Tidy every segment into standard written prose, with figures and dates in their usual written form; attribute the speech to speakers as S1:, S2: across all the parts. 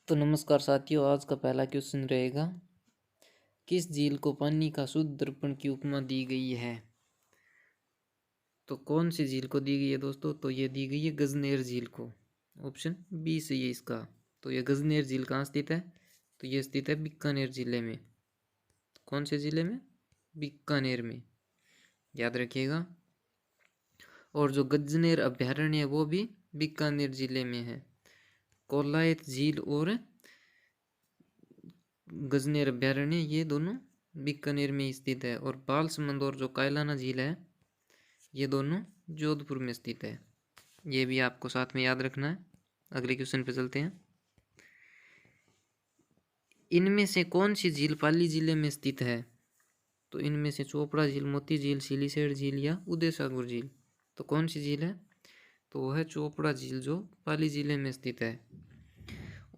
S1: तो नमस्कार साथियों, आज का पहला क्वेश्चन रहेगा, किस झील को पानी का शुद्ध दर्पण की उपमा दी गई है। तो कौन सी झील को दी गई है दोस्तों? तो ये दी गई है गजनेर झील को। ऑप्शन बी सही है इसका। तो ये गजनेर झील कहाँ स्थित है? तो ये स्थित है बीकानेर जिले में। कौन से जिले में? बीकानेर में, याद रखिएगा। और जो गजनेर अभ्यारण्य है वो भी बीकानेर जिले में है। कोलायत झील और गजनेर अभ्यारण्य ये दोनों बीकानेर में स्थित है। और बालसमंद और जो कायलाना झील है ये दोनों जोधपुर में स्थित है। ये भी आपको साथ में याद रखना है। अगले क्वेश्चन पे चलते हैं। इनमें से कौन सी झील पाली जिले में स्थित है? तो इनमें से चोपड़ा झील, मोती झील, सिलीसेड़ झील या उदय सागर झील। तो कौन सी झील है? तो वह है चोपड़ा झील जो पाली जिले में स्थित है।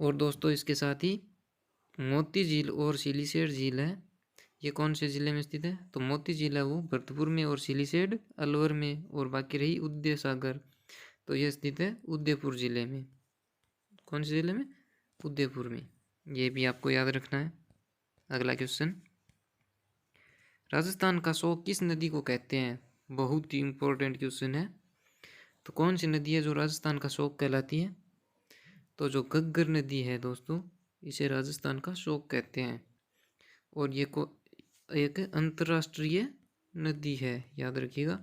S1: और दोस्तों इसके साथ ही मोती झील और सिलीसेड़ झील है, ये कौन से ज़िले में स्थित है? तो मोती झील है वो भरतपुर में और सिलीसेड़ अलवर में। और बाकी रही उदय सागर, तो यह स्थित है उदयपुर ज़िले में। कौन से ज़िले में? उदयपुर में। ये भी आपको याद रखना है। अगला क्वेश्चन, राजस्थान का शोक किस नदी को कहते हैं? बहुत ही इंपॉर्टेंट क्वेश्चन है। तो कौन सी नदी है जो राजस्थान का शोक कहलाती है? तो जो घग्गर नदी है दोस्तों, इसे राजस्थान का शोक कहते हैं। और ये एक अंतर्राष्ट्रीय नदी है, याद रखिएगा।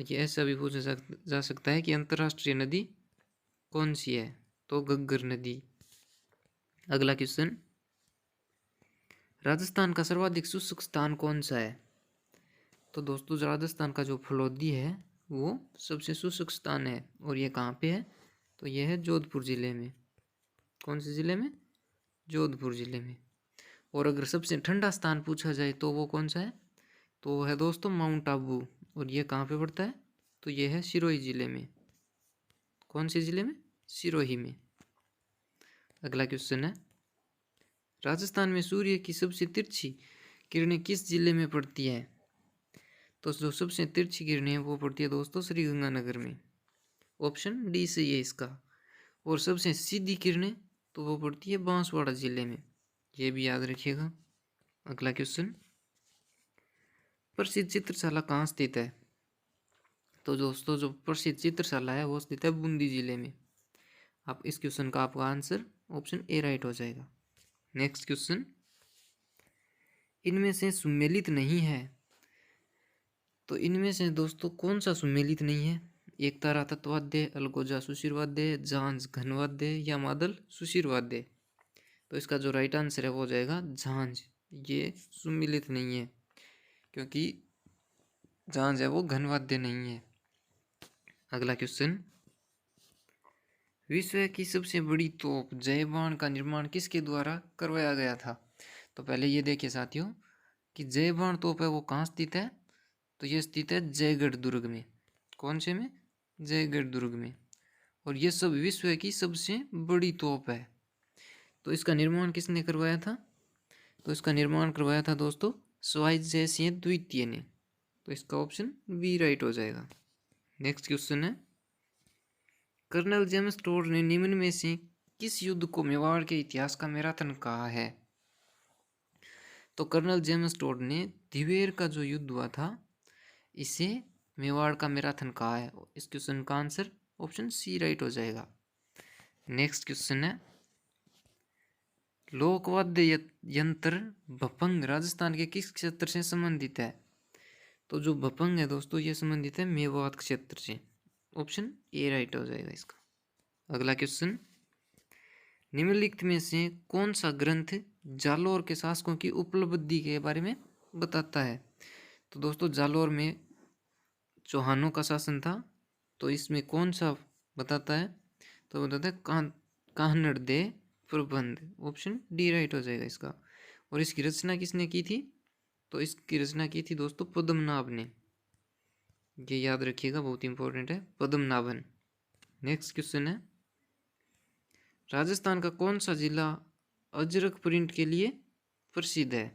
S1: ये ऐसा भी पूछा जा सकता है कि अंतर्राष्ट्रीय नदी कौन सी है? तो घग्गर नदी। अगला क्वेश्चन, राजस्थान का सर्वाधिक शुष्क स्थान कौन सा है? तो दोस्तों राजस्थान का जो फलोदी है वो सबसे शुष्क स्थान है। और ये कहाँ पे है? तो यह है जोधपुर ज़िले में। कौन से ज़िले में? जोधपुर ज़िले में। और अगर सबसे ठंडा स्थान पूछा जाए तो वो कौन सा है? तो वो है दोस्तों माउंट आबू। और ये कहाँ पे पड़ता है? तो ये है सिरोही ज़िले में। कौन से ज़िले में? सिरोही में। अगला क्वेश्चन है, राजस्थान में सूर्य की सबसे तिरछी किरणें किस जिले में पड़ती है? तो जो सबसे तिरछी किरणें हैं वो पड़ती है दोस्तों श्रीगंगानगर में। ऑप्शन डी सही है इसका। और सबसे सीधी किरणें तो वो पड़ती है बांसवाड़ा जिले में। ये भी याद रखिएगा। अगला क्वेश्चन, प्रसिद्ध चित्रशाला कहाँ स्थित है? तो दोस्तों जो प्रसिद्ध चित्रशाला है वो स्थित है बूंदी जिले में। आप इस क्वेश्चन का आपका आंसर ऑप्शन ए राइट हो जाएगा। नेक्स्ट क्वेश्चन, इनमें से सुमेलित नहीं है। तो इनमें से दोस्तों कौन सा सुमेलित नहीं है? एकतारा तत्वाद्य, अलगोजा सुशिरवाद्य, झांझ घनवाद्य या मादल सुशिरवाद्य। तो इसका जो राइट आंसर है वो हो जाएगा झांझ। ये सुमेलित नहीं है क्योंकि झांझ है वो घनवाद्य नहीं है। अगला क्वेश्चन, विश्व की सबसे बड़ी तोप जय बाण का निर्माण किसके द्वारा करवाया गया था? तो पहले ये देखिए साथियों कि जय बाण तोप है वो कहाँ स्थित है? तो ये स्थित है जयगढ़ दुर्ग में। कौन से में? जयगढ़ दुर्ग में। और ये सब विश्व की सबसे बड़ी तोप है। तो इसका निर्माण किसने करवाया था? तो इसका निर्माण करवाया था दोस्तों स्वाई जय सिंह द्वितीय ने। तो इसका ऑप्शन बी राइट हो जाएगा। नेक्स्ट क्वेश्चन है, कर्नल जेम्स टोड ने निम्न में से किस युद्ध को मेवाड़ के इतिहास का मैराथन कहा है? तो कर्नल जेम्स टोड ने दिवेर का जो युद्ध हुआ था इसे मेवाड़ का मैराथन कहा है। इस क्वेश्चन का आंसर ऑप्शन सी राइट हो जाएगा। नेक्स्ट क्वेश्चन है, लोकवाद्य यंत्र भपंग राजस्थान के किस क्षेत्र से संबंधित है? तो जो भपंग है दोस्तों ये संबंधित है मेवात क्षेत्र से। ऑप्शन ए राइट हो जाएगा इसका। अगला क्वेश्चन, निम्नलिखित में से कौन सा ग्रंथ जालोर के शासकों की उपलब्धि के बारे में बताता है? तो दोस्तों जालोर में चौहानों का शासन था। तो इसमें कौन सा बताता है? तो बताता है कान्हड़ दे प्रबंध। ऑप्शन डी राइट हो जाएगा इसका। और इसकी रचना किसने की थी? तो इसकी रचना की थी दोस्तों पद्मनाभ ने। ये याद रखिएगा, बहुत इंपॉर्टेंट है, पद्मनाभन। नेक्स्ट क्वेश्चन है, राजस्थान का कौन सा जिला अजरक प्रिंट के लिए प्रसिद्ध है?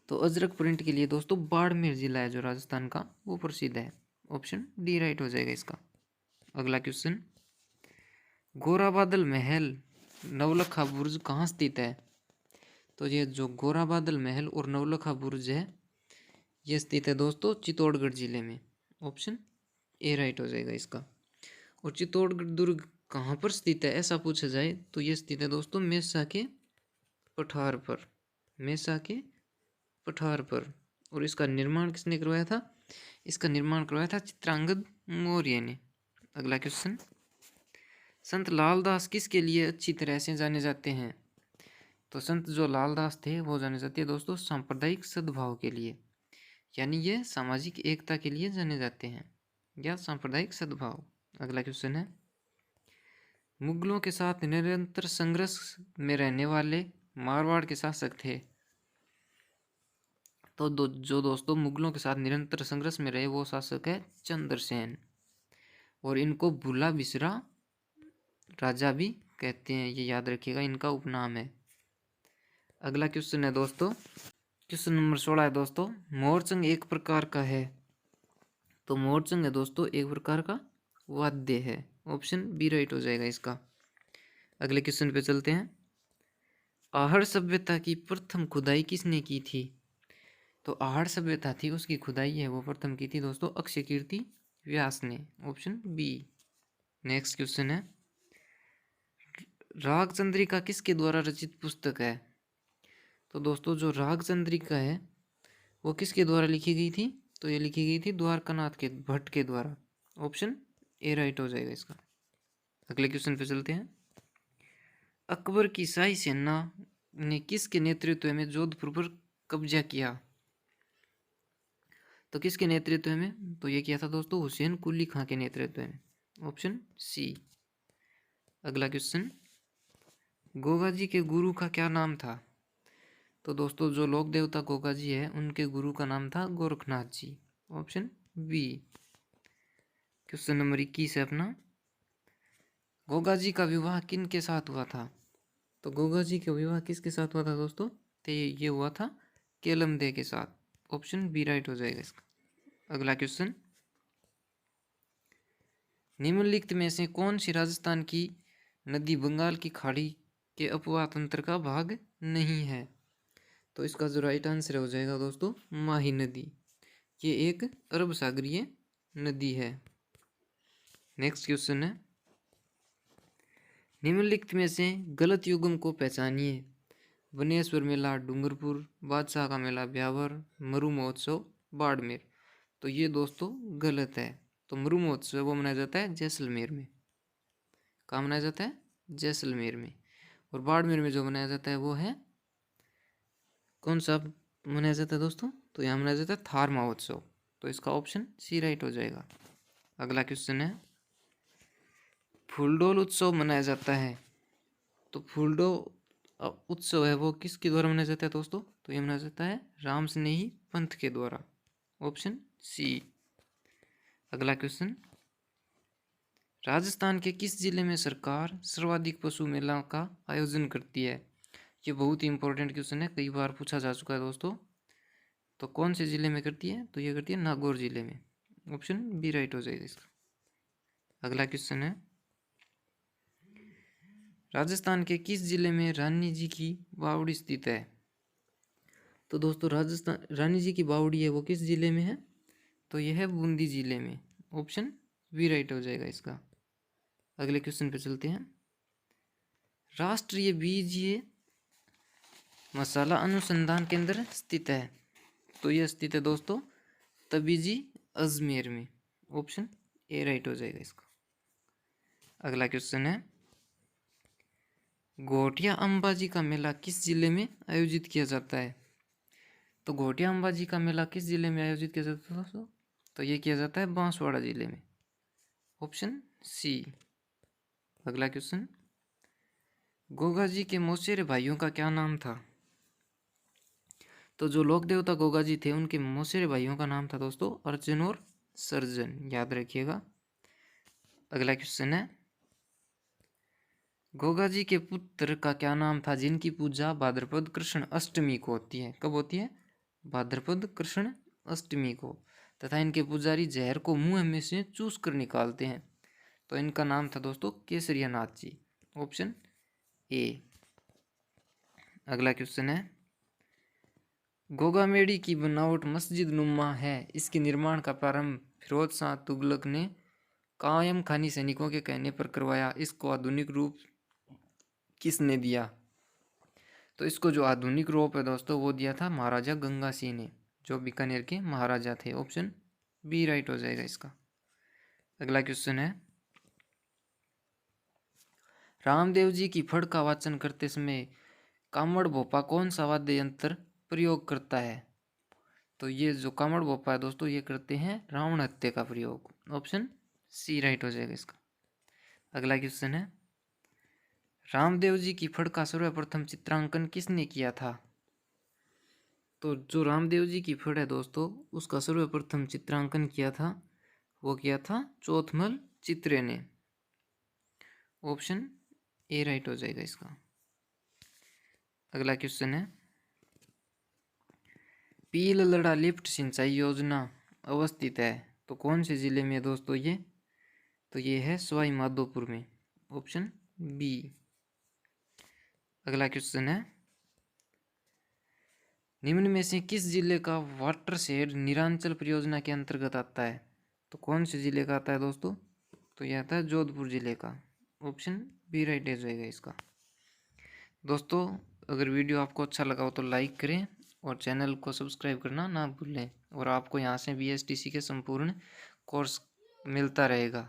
S1: तो अजरक प्रिंट के लिए दोस्तों बाड़मेर जिला है जो राजस्थान का वो प्रसिद्ध है। ऑप्शन डी राइट हो जाएगा इसका। अगला क्वेश्चन, गोरा बादल महल नवलखा बुर्ज कहाँ स्थित है? तो ये जो गोरा बादल महल और नवलखा बुर्ज है ये स्थित है दोस्तों चित्तौड़गढ़ जिले में। ऑप्शन ए राइट हो जाएगा इसका। और चित्तौड़गढ़ दुर्ग कहाँ पर स्थित है ऐसा पूछा जाए तो ये स्थित है दोस्तों मेसा के पठार पर। मेसा के पठार पर। और इसका निर्माण किसने करवाया था? इसका निर्माण करवाया था चित्रांगद मौर्य ने। अगला क्वेश्चन, संत लालदास किसके लिए अच्छी तरह से जाने जाते हैं? तो संत जो लालदास थे वो जाने जाते हैं दोस्तों सांप्रदायिक सद्भाव के लिए, यानी ये सामाजिक एकता के लिए जाने जाते हैं या सांप्रदायिक सद्भाव। अगला क्वेश्चन है, मुगलों के साथ निरंतर संघर्ष में रहने वाले मारवाड़ के शासक थे। तो जो दोस्तों मुगलों के साथ निरंतर संघर्ष में रहे वो शासक है चंद्रसेन। और इनको भूला बिसरा राजा भी कहते हैं, ये याद रखिएगा, इनका उपनाम है। अगला क्वेश्चन है दोस्तों, क्वेश्चन नंबर 16 है दोस्तों, मोरचंग एक प्रकार का है। तो मोरचंग है दोस्तों एक प्रकार का वाद्य है। ऑप्शन बी राइट हो जाएगा इसका। अगले क्वेश्चन पे चलते हैं, आहड़ सभ्यता की प्रथम खुदाई किसने की थी? तो आहड़ सभ्यता थी उसकी खुदाई है वो प्रथम की थी दोस्तों अक्षय कीर्ति व्यास ने। Option B. नेक्स्ट क्वेश्चन है, राग चंद्रिका किसके द्वारा रचित पुस्तक है? तो दोस्तों जो राग चंद्रिका है वो किसके द्वारा लिखी गई थी? तो ये लिखी गई थी द्वारकानाथ के भट्ट के द्वारा। ऑप्शन ए राइट हो जाएगा इसका। अगले क्वेश्चन पे चलते हैं, अकबर की शाही सेना ने किसके नेतृत्व में जोधपुर पर कब्जा किया? तो किसके नेतृत्व में? तो ये किया था दोस्तों हुसैन कुली खां के नेतृत्व में। Option C. अगला क्वेश्चन, गोगा जी के गुरु का क्या नाम था? तो दोस्तों जो लोक देवता गोगा जी है उनके गुरु का नाम था Gorakhnath ji. Option B. Question number 21 है अपना, गोगा जी का विवाह किन के साथ हुआ था? तो गोगा जी का विवाह किसके साथ हुआ था दोस्तों? तो ये हुआ था केलम दे के साथ। ऑप्शन बी राइट हो जाएगा इसका। अगला क्वेश्चन, निम्नलिखित में से कौन सी राजस्थान की नदी बंगाल की खाड़ी के अपवाह तंत्र का भाग नहीं है? तो इसका जो राइट आंसर हो जाएगा दोस्तों माही नदी। ये एक अरब सागरीय नदी है। नेक्स्ट क्वेश्चन है, निम्नलिखित में से गलत युग्म को पहचानिए। बनेश्वर मेला डूंगरपुर, बादशाह का मेला ब्यावर, मरु महोत्सव बाड़मेर। तो ये दोस्तों गलत है। तो मरु महोत्सव वो मनाया जाता है जैसलमेर में। कहाँ मनाया जाता है? जैसलमेर में। और बाड़मेर में जो मनाया जाता है वो है कौन सा मनाया जाता है दोस्तों? तो यहाँ मनाया जाता है थार महोत्सव। तो इसका ऑप्शन सी राइट हो जाएगा। अगला क्वेश्चन है, फूलडोल उत्सव मनाया जाता है। तो फूलडोल उत्सव है वो किसके द्वारा मनाया जाता है दोस्तों? तो ये मनाया जाता है राम स्नेही पंथ के द्वारा। Option C. अगला क्वेश्चन, राजस्थान के किस जिले में सरकार सर्वाधिक पशु मेला का आयोजन करती है? ये बहुत ही इंपॉर्टेंट क्वेश्चन है, कई बार पूछा जा चुका है दोस्तों। तो कौन से जिले में करती है? तो ये करती है नागौर जिले में। ऑप्शन बी राइट हो जाएगा इसका। अगला क्वेश्चन है, राजस्थान के किस जिले में रानी जी की बावड़ी स्थित है? तो दोस्तों राजस्थान रानी जी की बावड़ी है वो किस जिले में है? तो यह है बूंदी जिले में। ऑप्शन बी राइट हो जाएगा इसका। अगले क्वेश्चन पे चलते हैं, राष्ट्रीय बीजीय मसाला अनुसंधान केंद्र स्थित है। तो यह स्थित है दोस्तों तबीजी अजमेर में। ऑप्शन ए राइट हो जाएगा इसका। अगला क्वेश्चन है, घोटिया अंबाजी का मेला किस जिले में आयोजित किया जाता है? तो घोटिया अंबाजी का मेला किस जिले में आयोजित किया जाता है दोस्तों? तो ये किया जाता है बांसवाड़ा जिले में। Option C. अगला क्वेश्चन, गोगा जी के मौसेरे भाइयों का क्या नाम था? तो जो लोक देवता गोगा जी थे उनके मौसेरे भाइयों का नाम था दोस्तों अर्जुन और सर्जन, याद रखिएगा। अगला क्वेश्चन है, गोगा जी के पुत्र का क्या नाम था जिनकी पूजा भाद्रपद कृष्ण अष्टमी को होती है? कब होती है? भाद्रपद कृष्ण अष्टमी को। तथा इनके पुजारी जहर को मुंह में से चूस कर निकालते हैं। तो इनका नाम था दोस्तों केसरिया नाथ जी। Option A. अगला क्वेश्चन है, गोगामेड़ी की बनावट मस्जिद नुमा है, इसके निर्माण का प्रारंभ फिरोज शाह तुगलक ने कायम खानी सैनिकों के कहने पर करवाया, इसको आधुनिक रूप किसने दिया? तो इसको जो आधुनिक रूप है दोस्तों वो दिया था महाराजा गंगा सिंह ने, जो बीकानेर के महाराजा थे। ऑप्शन बी राइट हो जाएगा इसका। अगला क्वेश्चन है, रामदेव जी की फड़ का वाचन करते समय कामड़ भोपा कौन सा वाद्य यंत्र प्रयोग करता है? तो ये जो कामड़ भोपा है दोस्तों ये करते हैं रावण हत्या का प्रयोग। ऑप्शन सी राइट हो जाएगा इसका। अगला क्वेश्चन है, रामदेव जी की फड़ का सर्वप्रथम चित्रांकन किसने किया था? तो जो रामदेव जी की फड़ है दोस्तों उसका सर्वप्रथम चित्रांकन किया था, वो किया था चौथमल चित्रे ने। ऑप्शन ए राइट हो जाएगा इसका। अगला क्वेश्चन है, पील लड़ा लिफ्ट सिंचाई योजना अवस्थित है तो कौन से जिले में दोस्तों ये? तो ये है सवाई माधोपुर में। Option B. अगला क्वेश्चन है, निम्न में से किस जिले का वाटर शेड निरांचल परियोजना के अंतर्गत आता है? तो कौन से जिले का आता है दोस्तों? तो यह आता है जोधपुर जिले का। ऑप्शन बी राइट हो जाएगा इसका। दोस्तों अगर वीडियो आपको अच्छा लगा हो तो लाइक करें और चैनल को सब्सक्राइब करना ना भूलें, और आपको यहाँ से BSTC के संपूर्ण कोर्स मिलता रहेगा।